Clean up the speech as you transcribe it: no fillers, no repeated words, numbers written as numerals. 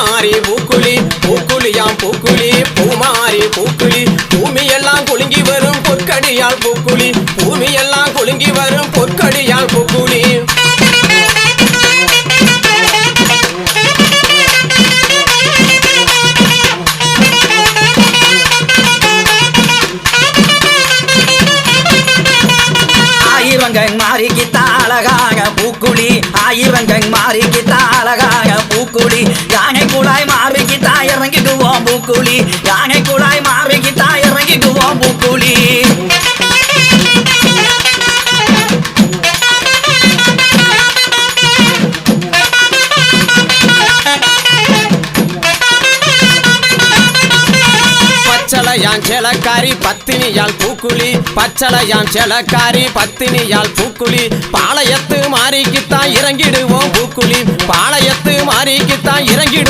பூமாரி பூக்குழி பூக்குழியாம் பூக்குழி பூமாரி பூக்குழி பூமியெல்லாம் குலுங்கி வரும் பொற்கடியால் பூக்குழி பூமியெல்லாம் குலுங்கி வரும் பொற்கடியால் பூக்குழி மாறிக்கு தாளகாக பூக்குழி ஆயிரங்கள் மாறிக்கு தாளகாக பூக்குழி யானை குழாய் மாறிக்கு தாயிறங்கிக்குவோம் பூக்குழி யானை குழாய் மாறிக்கு தாயிறங்கிக்குவோம் பூக்குழி பச்சளையான் செலக்காரி பத்தினியால் பூக்குழி பச்சளையான் செலக்காரி பத்தினியால் பூக்குழி பாளையத்து மாறிக்குத்தான் இறங்கிடுவோம் பூக்குழி பாளையத்து மாறிக்குத்தான் இறங்கிடுவோம்